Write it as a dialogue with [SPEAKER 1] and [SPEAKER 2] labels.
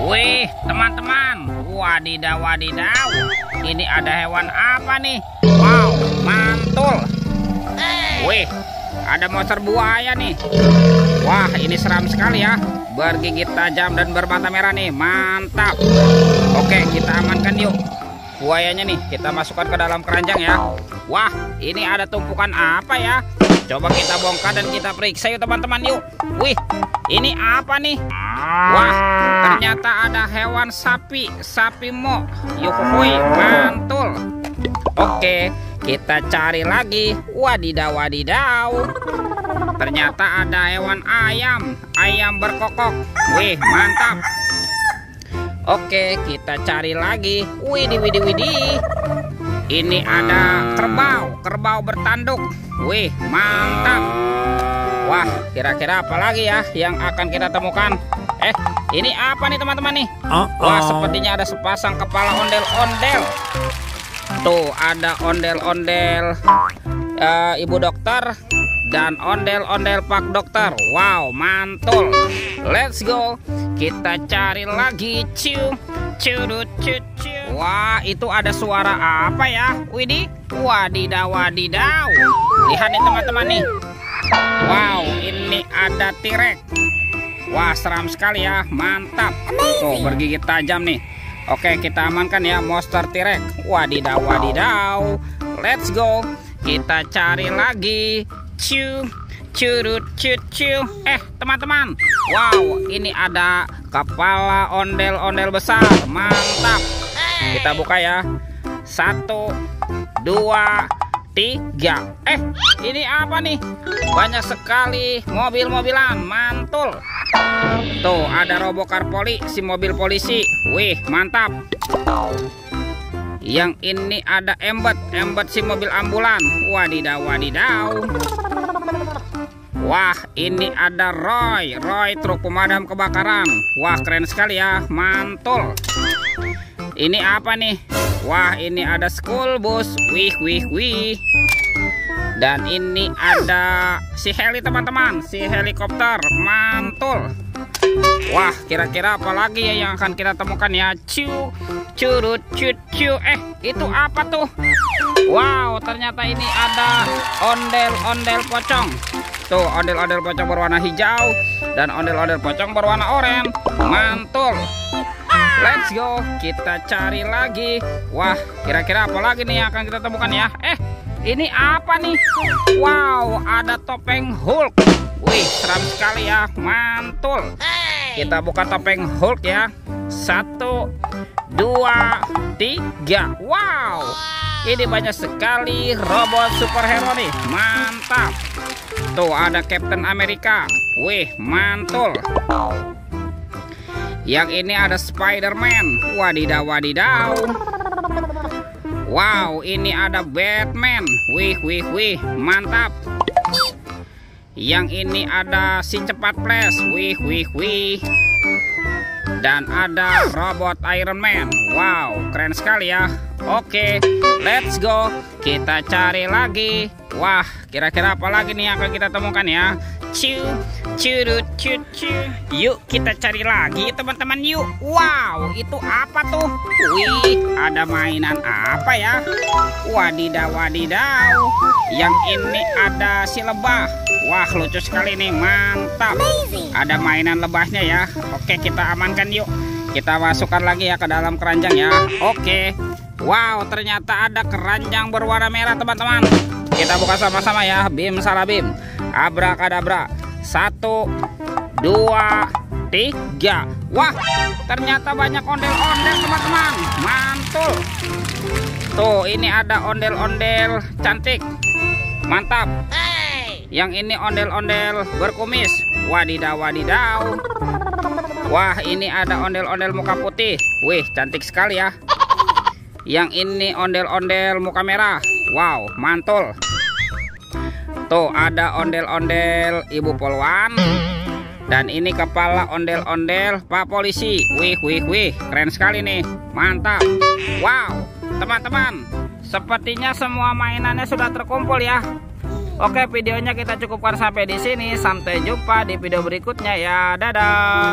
[SPEAKER 1] Wih, teman-teman, wadidaw wadidaw. Ini ada hewan apa nih? Wow, mantul. Wih, ada monster buaya nih. Wah, ini seram sekali ya. Bergigit tajam dan bermata merah nih. Mantap. Oke, kita amankan yuk. Buayanya nih, kita masukkan ke dalam keranjang ya. Wah, ini ada tumpukan apa ya? Coba kita bongkar dan kita periksa yuk teman-teman yuk. Wih, ini apa nih? Wah, ternyata ada hewan sapi, sapi mo. Yuhuy, mantul. Oke, kita cari lagi. Wadidaw wadidaw. Ternyata ada hewan ayam, ayam berkokok. Wih, mantap. Oke, kita cari lagi. Widih, widih, widih. Ini ada kerbau, kerbau bertanduk. Wih, mantap. Wah, kira-kira apa lagi ya yang akan kita temukan? Ini apa nih teman-teman nih? Wah, sepertinya ada sepasang kepala ondel-ondel. Tuh, ada ondel-ondel ibu dokter dan ondel-ondel pak dokter. Wow, mantul. Let's go. Kita cari lagi. Wah, itu ada suara apa ya? Widih, wadidaw wadidaw. Lihat nih teman-teman nih. Wow, ini ada T-Rex. Wah, seram sekali ya. Mantap. Tuh, bergigit tajam nih. Oke, kita amankan ya monster T-Rex. Wadidaw wadidaw. Let's go. Kita cari lagi. Teman-teman. Wow, ini ada kepala ondel-ondel besar. Mantap. Kita buka ya. 1, 2, 3. Ini apa nih? Banyak sekali mobil-mobilan. Mantul. Tuh, ada robokar si mobil polisi. Wih, mantap. Yang ini ada embet si mobil ambulan. Wadidaw wadidaw. Wah, ini ada Roy truk pemadam kebakaran. Wah, keren sekali ya. Mantul. Ini apa nih? Wah, ini ada school bus. Wih. Dan ini ada si heli teman-teman, si helikopter. Mantul. Wah, kira-kira apa lagi ya yang akan kita temukan ya? Itu apa tuh? Wow, ternyata ini ada ondel-ondel pocong. Tuh, ondel-ondel pocong berwarna hijau dan ondel-ondel pocong berwarna oranye. Mantul. Let's go. Kita cari lagi. Wah, kira-kira apa lagi nih yang akan kita temukan ya? Ini apa nih? Wow, ada topeng Hulk. Wih, seram sekali ya. Mantul. Kita buka topeng Hulk ya. 1, 2, 3. Wow, ini banyak sekali robot superhero nih. Mantap. Tuh, ada Captain America. Wih, mantul. Yang ini ada Spider-Man. Wadidaw wadidaw. Wow, ini ada Batman. Wih, mantap. Yang ini ada si cepat flash. Wih. Dan ada robot Iron Man. Wow, keren sekali ya. Oke, let's go. Kita cari lagi. Wah, kira-kira apa lagi nih yang akan kita temukan ya? Yuk, kita cari lagi teman-teman yuk. Wow, itu apa tuh? Wih, ada mainan apa ya? Wadidaw wadidaw. Yang ini ada si lebah. Wah, lucu sekali nih. Mantap. Ada mainan lebahnya ya. Oke, kita amankan yuk. Kita masukkan lagi ya ke dalam keranjang ya. Oke. Wow, ternyata ada keranjang berwarna merah teman-teman. Kita buka sama-sama ya. Bim salah bim. Abrakadabra. 1, 2, 3. Wah, ternyata banyak ondel-ondel teman-teman. Mantul. Tuh, ini ada ondel-ondel cantik. Mantap. Yang ini ondel-ondel berkumis. Wadidaw wadidaw. Wah, ini ada ondel-ondel muka putih. Wih, cantik sekali ya. Yang ini ondel-ondel muka merah. Wow, mantul. Tuh, ada ondel-ondel ibu polwan. Dan ini kepala ondel-ondel pak polisi. Wih, keren sekali nih. Mantap. Wow, teman-teman, sepertinya semua mainannya sudah terkumpul ya. Oke, videonya kita cukupkan sampai di sini. Sampai jumpa di video berikutnya ya. Dadah.